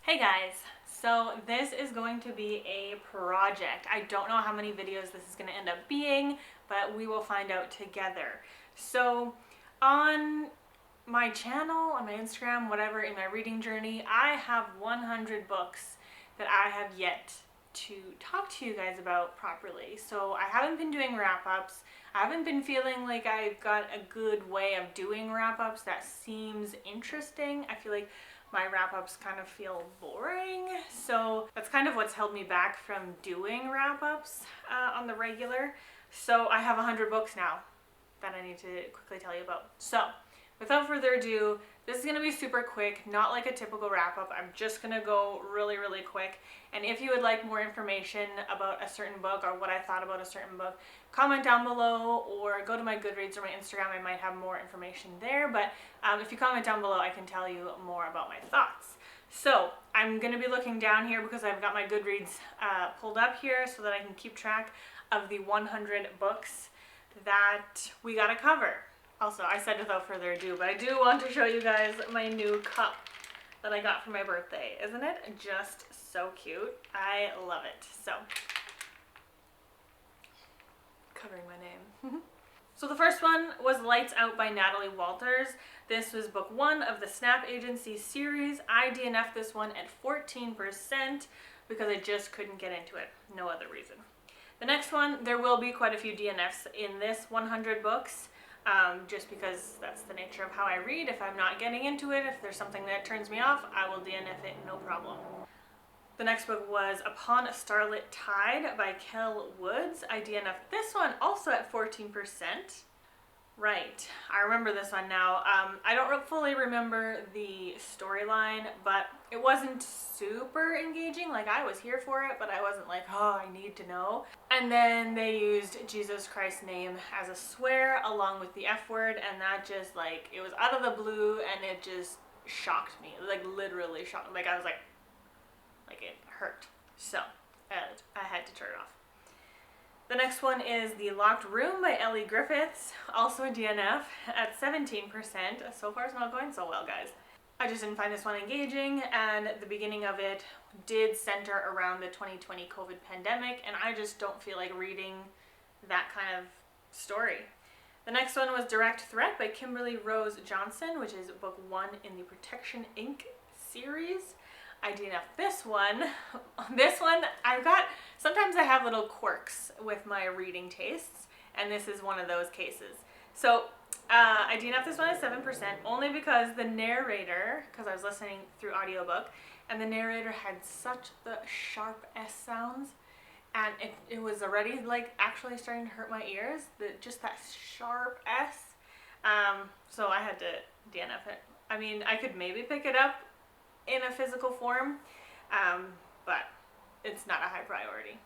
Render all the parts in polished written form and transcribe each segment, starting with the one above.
Hey guys, so this is going to be a project. I don't know how many videos this is going to end up being, but we will find out together. So on my channel, on my Instagram, whatever, in my reading journey, I have 100 books that I have yet to talk to you guys about properly. So I haven't been doing wrap-ups. I haven't been feeling like I've got a good way of doing wrap-ups that seems interesting. I feel like my wrap-ups kind of feel boring, so that's kind of what's held me back from doing wrap-ups on the regular. So I have 100 books now that I need to quickly tell you about. So without further ado, this is going to be super quick, not like a typical wrap-up. I'm just going to go really quick, and if you would like more information about a certain book or what I thought about a certain book, comment down below or go to my Goodreads or my Instagram. I might have more information there, but if you comment down below, I can tell you more about my thoughts. So I'm going to be looking down here because I've got my Goodreads pulled up here so that I can keep track of the 100 books that we got to cover. Also, I said without further ado, but I do want to show you guys my new cup that I got for my birthday. Isn't it just so cute? I love it. So, covering my name. So the first one was Lights Out by Natalie Walters. This was book 1 of the Snap Agency series. I DNF'd this one at 14% because I just couldn't get into it. No other reason. The next one, there will be quite a few DNFs in this 100 books. Just because that's the nature of how I read. If I'm not getting into it, if there's something that turns me off, I will DNF it, no problem. The next book was Upon a Starlit Tide by Kel Woods. I DNF'd this one also at 14%. Right, I remember this one now. I don't fully remember the storyline, but it wasn't super engaging. Like, I was here for it, but I wasn't like, oh, I need to know. And then they used Jesus Christ's name as a swear along with the F word, and that just, like, it was out of the blue, and it just shocked me. Like, literally shocked me. Like, I was like it hurt. So, I had to turn it off. The next one is The Locked Room by Ellie Griffiths, also a DNF at 17%. So far it's not going so well, guys. I just didn't find this one engaging, and the beginning of it did center around the 2020 COVID pandemic, and I just don't feel like reading that kind of story. The next one was Direct Threat by Kimberly Rose Johnson, which is book 1 in the Protection Inc. series. I DNF'd this one. This one, sometimes I have little quirks with my reading tastes, and this is one of those cases. So I DNF'd this one at 7%, only because the narrator, because I was listening through audiobook, and the narrator had such the sharp S sounds, and it was already like actually starting to hurt my ears, just that sharp S. So I had to DNF it. I mean, I could maybe pick it up in a physical form, but it's not a high priority.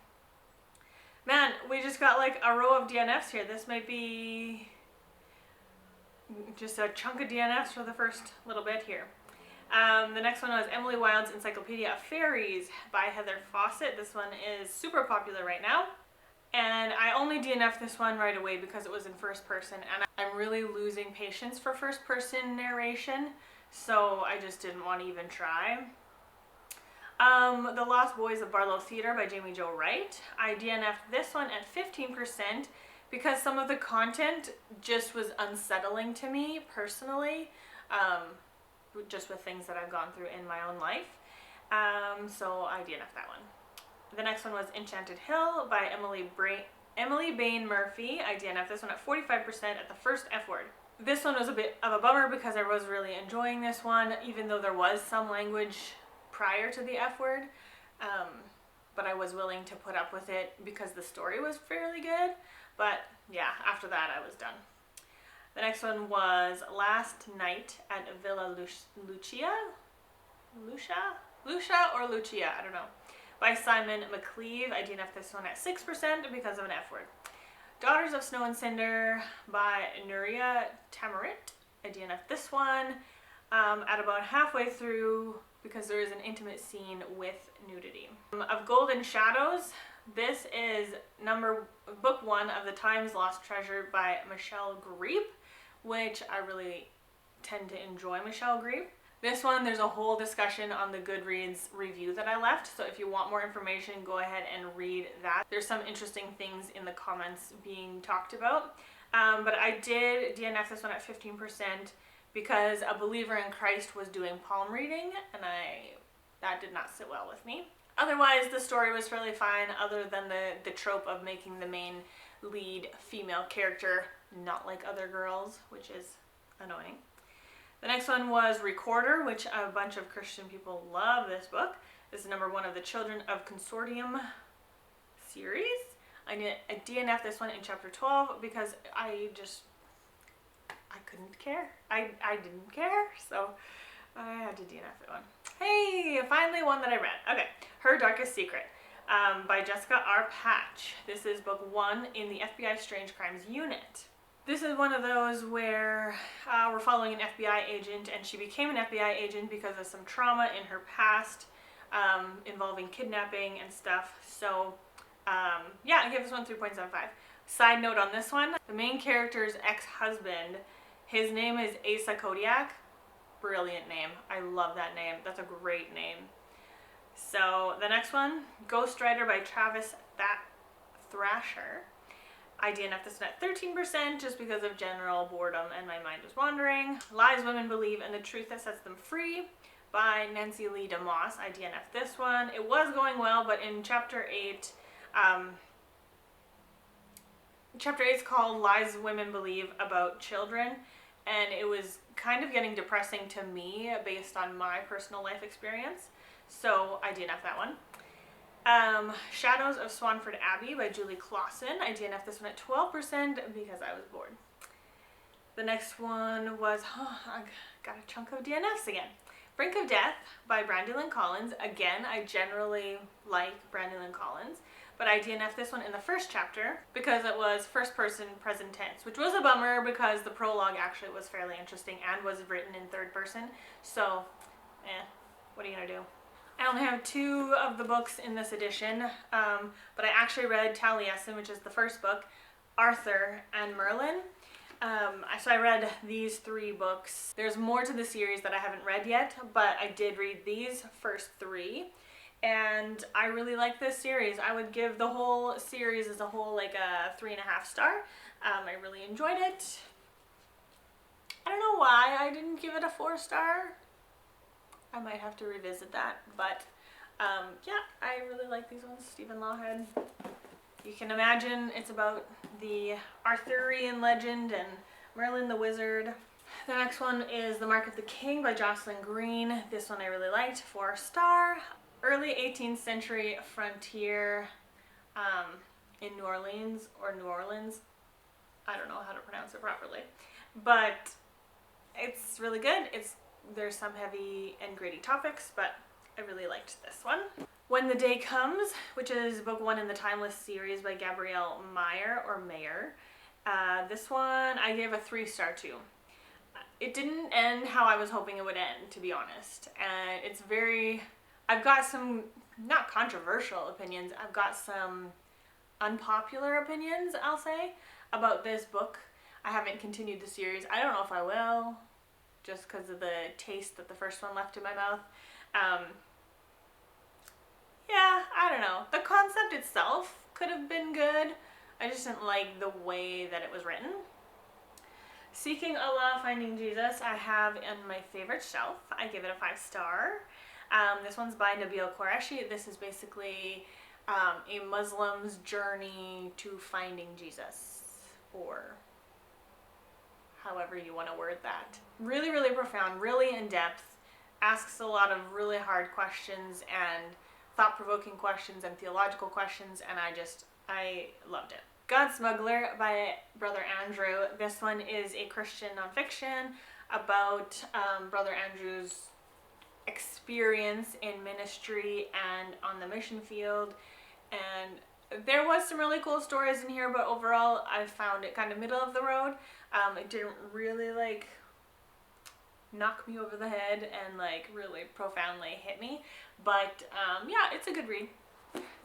Man, we just got like a row of DNFs here. This might be just a chunk of DNFs for the first little bit here. The next one was Emily Wilde's Encyclopedia of Fairies by Heather Fawcett. This one is super popular right now, and I only DNF'd this one right away because it was in first person, and I'm really losing patience for first person narration. So I just didn't want to even try. The Lost Boys of Barlow Theater by Jamie Jo Wright. I DNF'd this one at 15% because some of the content just was unsettling to me personally, just with things that I've gone through in my own life. So I DNF'd that one. The next one was Enchanted Hill by Emily Bain Murphy. I DNF'd this one at 45% at the first F word. This one was a bit of a bummer because I was really enjoying this one, even though there was some language prior to the F word. But I was willing to put up with it because the story was fairly good. But yeah, after that I was done. The next one was Last Night at Villa Lucia? Lucia or Lucia, I don't know. By Simon McCleave. I DNF'd this one at 6% because of an F word. Daughters of Snow and Cinder by Nuria Tamarit. I DNF'd this one at about halfway through because there is an intimate scene with nudity. Of Golden Shadows, this is book 1 of The Times Lost Treasure by Michelle Greep, which I really tend to enjoy Michelle Greep. This one, there's a whole discussion on the Goodreads review that I left, so if you want more information, go ahead and read that. There's some interesting things in the comments being talked about, but I did DNF this one at 15% because a believer in Christ was doing palm reading, and that did not sit well with me. Otherwise, the story was fairly fine, other than the trope of making the main lead female character not like other girls, which is annoying. The next one was Recorder, which a bunch of Christian people love this book. This is number 1 of the Children of Consortium series. I DNF this one in chapter 12 because I couldn't care. I didn't care, so I had to DNF that one. Hey, finally one that I read. Okay, Her Darkest Secret by Jessica R. Patch. This is book 1 in the FBI Strange Crimes Unit. This is one of those where we're following an FBI agent, and she became an FBI agent because of some trauma in her past involving kidnapping and stuff. So yeah, I give this one 3.75. Side note on this one, the main character's ex-husband, his name is Asa Kodiak. Brilliant name. I love that name. That's a great name. So the next one, Ghostwriter by Travis Thrasher. I DNF this one at 13% just because of general boredom and my mind was wandering. Lies Women Believe and the Truth That Sets Them Free by Nancy Lee DeMoss. I DNF this one. It was going well, but in chapter 8, chapter 8 is called Lies Women Believe About Children, and it was kind of getting depressing to me based on my personal life experience. So I DNF that one. Shadows of Swanford Abbey by Julie Clausen. I DNF this one at 12% because I was bored. The next one was, I got a chunk of DNFs again. Brink of Death by Brandy Lynn Collins. Again, I generally like Brandy Lynn Collins, but I DNF'd this one in the first chapter because it was first person present tense, which was a bummer because the prologue actually was fairly interesting and was written in third person. So, what are you gonna do? I only have 2 of the books in this edition, but I actually read Taliesin, which is the first book, Arthur, and Merlin. So I read these 3 books. There's more to the series that I haven't read yet, but I did read these first 3, and I really like this series. I would give the whole series as a whole like a 3.5 star. I really enjoyed it. I don't know why I didn't give it a 4 star. I might have to revisit that, but yeah, I really like these ones. Stephen Lawhead. You can imagine it's about the Arthurian legend and Merlin the Wizard. The next one is The Mark of the King by Jocelyn Green. This one I really liked, 4 star. Early 18th century frontier in New Orleans. I don't know how to pronounce it properly, but it's really good. There's some heavy and gritty topics, but I really liked this one. When the Day Comes, which is book 1 in the Timeless series by Gabrielle Mayer. This one I gave a 3 star to. It didn't end how I was hoping it would end, to be honest. And I've got some, not controversial opinions, I've got some unpopular opinions, I'll say, about this book. I haven't continued the series. I don't know if I will, just because of the taste that the first one left in my mouth. Yeah, I don't know. The concept itself could have been good. I just didn't like the way that it was written. Seeking Allah, Finding Jesus, I have in my favorite shelf. I give it a 5 star. This one's by Nabil Qureshi. This is basically a Muslim's journey to finding Jesus, or however you want to word that. Really, really profound, really in-depth, asks a lot of really hard questions and thought-provoking questions and theological questions, and I loved it. God Smuggler by Brother Andrew. This one is a Christian nonfiction about Brother Andrew's experience in ministry and on the mission field, and there was some really cool stories in here, but overall I found it kind of middle of the road. It didn't really like knock me over the head and like really profoundly hit me, but yeah, it's a good read.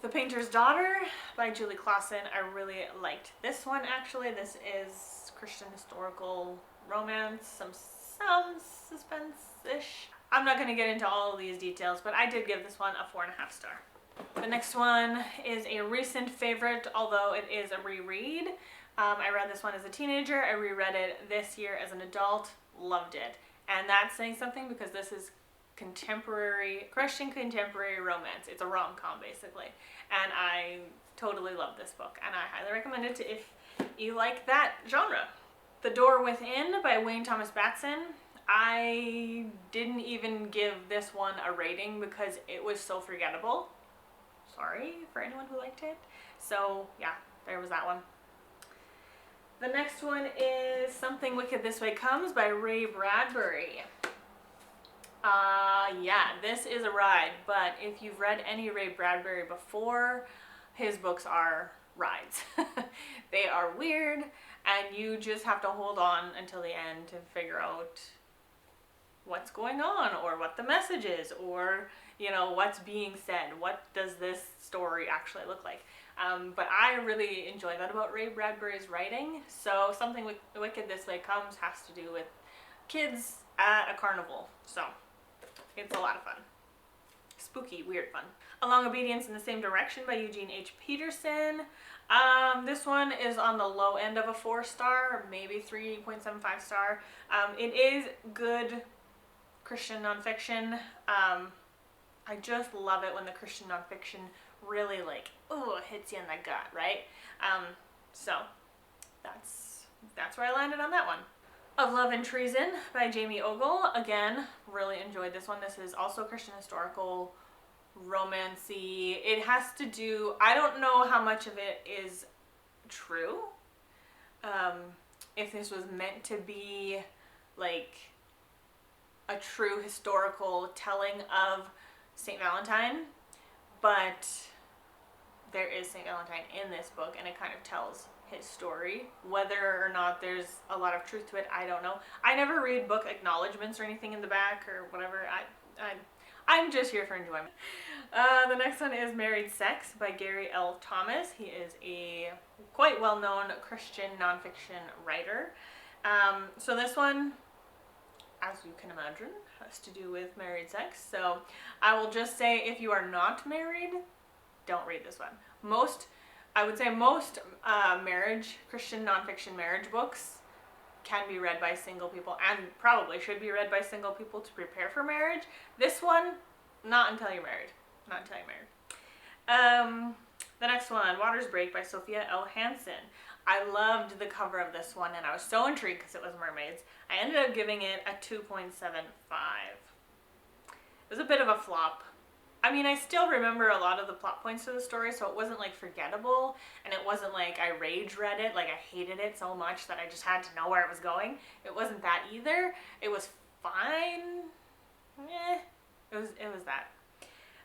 The Painter's Daughter by Julie Clausen. I really liked this one actually. This is Christian historical romance, some suspense-ish. I'm not going to get into all of these details, but I did give this one a 4.5 star. The next one is a recent favorite, although it is a reread. I read this one as a teenager. I reread it this year as an adult. Loved it. And that's saying something because this is contemporary, Christian contemporary romance. It's a rom-com basically. And I totally love this book and I highly recommend it if you like that genre. The Door Within by Wayne Thomas Batson. I didn't even give this one a rating because it was so forgettable. Sorry for anyone who liked it. So yeah, there was that one. The next one is Something Wicked This Way Comes by Ray Bradbury. Yeah, this is a ride, but if you've read any Ray Bradbury before, his books are rides. They are weird, and you just have to hold on until the end to figure out what's going on, or what the message is, or, you know, what's being said. What does this story actually look like? But I really enjoy that about Ray Bradbury's writing. So Something Wicked This Way Comes has to do with kids at a carnival. So it's a lot of fun. Spooky, weird fun. Along Obedience in the Same Direction by Eugene H. Peterson. This one is on the low end of a 4 star, or maybe 3.75 star. It is good Christian nonfiction. I just love it when the Christian nonfiction really hits you in the gut, right? So that's where I landed on that one. Of Love and Treason by Jamie Ogle. Again, really enjoyed this one. This is also Christian historical romancy. It has to do, I don't know how much of it is true. If this was meant to be like a true historical telling of St. Valentine, but there is St. Valentine in this book and it kind of tells his story. Whether or not there's a lot of truth to it, I don't know. I never read book acknowledgments or anything in the back or whatever. I'm just here for enjoyment. The next one is Married Sex by Gary L. Thomas. He is a quite well-known Christian nonfiction writer. So this one, as you can imagine, has to do with married sex. So I will just say, if you are not married, don't read this one. I would say most Christian nonfiction marriage books can be read by single people, and probably should be read by single people to prepare for marriage. This one, not until you're married. Not until you're married. The next one, Water's Break by Sophia L. Hansen. I loved the cover of this one and I was so intrigued because it was mermaids. I ended up giving it a 2.75. It was a bit of a flop. I mean, I still remember a lot of the plot points of the story, so it wasn't like forgettable, and it wasn't like I rage read it, like I hated it so much that I just had to know where it was going. It wasn't that either. It was fine. It was that.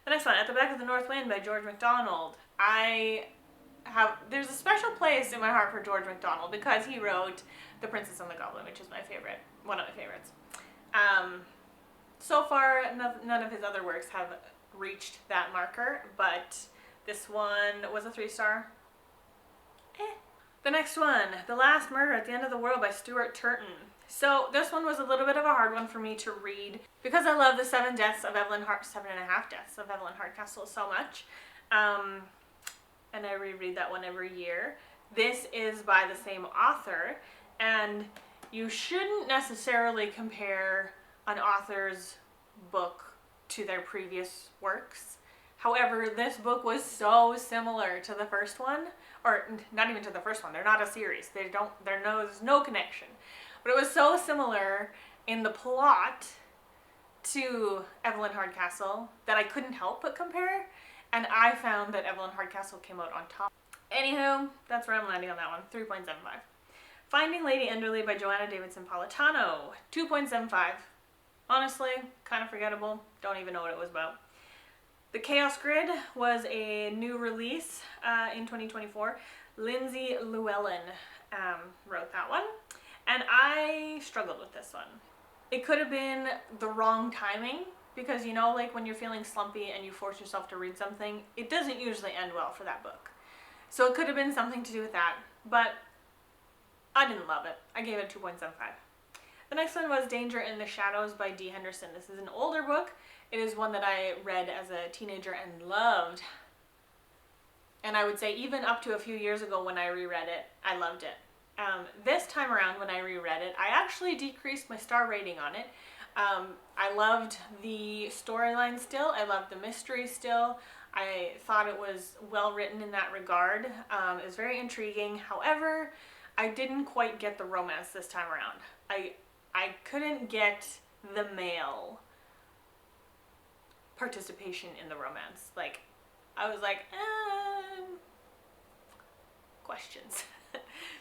The next one, At the Back of the North Wind by George MacDonald. There's a special place in my heart for George MacDonald because he wrote The Princess and the Goblin, which is my favorite, one of my favorites. So far, none of his other works have reached that marker, but this one was a 3 star. The next one, The Last Murder at the End of the World by Stuart Turton. So this one was a little bit of a hard one for me to read because I love the 7.5 deaths of Evelyn Hardcastle so much. And I reread that one every year. This is by the same author, and you shouldn't necessarily compare an author's book to their previous works. However, this book was so similar to the first one, or not even to the first one. They're not a series. There's no connection. But it was so similar in the plot to Evelyn Hardcastle that I couldn't help but compare, and I found that Evelyn Hardcastle came out on top. Anywho, that's where I'm landing on that one, 3.75. Finding Lady Enderley by Joanna Davidson Politano, 2.75. Honestly, kind of forgettable. Don't even know what it was about. The Chaos Grid was a new release in 2024. Lindsay Llewellyn wrote that one, and I struggled with this one. It could have been the wrong timing, because you know, like when you're feeling slumpy and you force yourself to read something, it doesn't usually end well for that book. So it could have been something to do with that, but I didn't love it. I gave it a 2.75. The next one was Danger in the Shadows by D. Henderson. This is an older book. It is one that I read as a teenager and loved. And I would say even up to a few years ago when I reread it, I loved it. This time around when I reread it, I actually decreased my star rating on it. I loved the storyline still. I loved the mystery still. I thought it was well written in that regard. It was very intriguing. However, I didn't quite get the romance this time around. I couldn't get the male participation in the romance. Like, I was like, questions.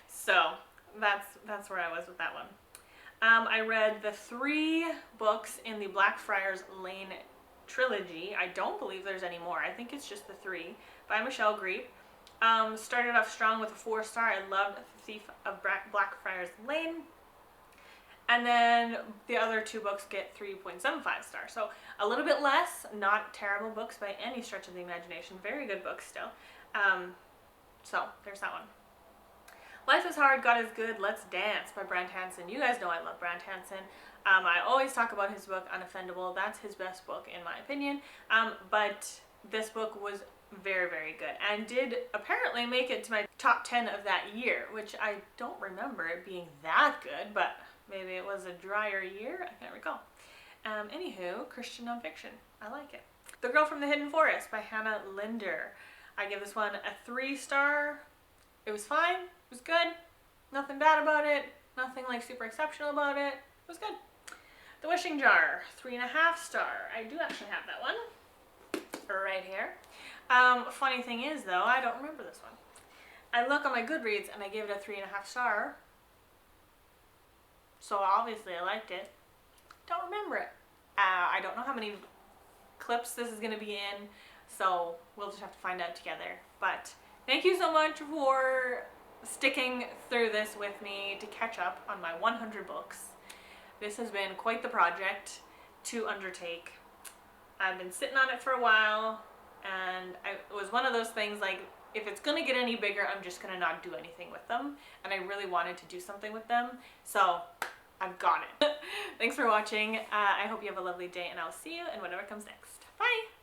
So that's where I was with that one. I read the 3 books in the Blackfriars Lane trilogy. I don't believe there's any more. I think it's just the 3 by Michelle Greep. Started off strong with a 4-star. I loved The Thief of Blackfriars Lane. And then the other 2 books get 3.75 stars. So a little bit less, not terrible books by any stretch of the imagination. Very good books still. So there's that one. Life is Hard, God is Good, Let's Dance by Brant Hansen. You guys know I love Brant Hansen. I always talk about his book, Unoffendable. That's his best book in my opinion. But this book was very, very good and did apparently make it to my top 10 of that year, which I don't remember it being that good, but maybe it was a drier year. I can't recall. Anywho, Christian nonfiction. I like it. The Girl from the Hidden Forest by Hannah Linder. I give this one a 3-star. It was fine. It was good. Nothing bad about it. Nothing like super exceptional about it. It was good. The Wishing Jar, 3.5 star. I do actually have that one right here. Funny thing is though, I don't remember this one. I look on my Goodreads and I gave it a 3.5 star. So obviously I liked it. Don't remember it. I don't know how many clips this is going to be in, so we'll just have to find out together. But thank you so much for sticking through this with me to catch up on my 100 books. This has been quite the project to undertake. I've been sitting on it for a while, and it was one of those things like, if it's going to get any bigger, I'm just going to not do anything with them. And I really wanted to do something with them, so I've got it. Thanks for watching. I hope you have a lovely day, and I'll see you in whatever comes next. Bye!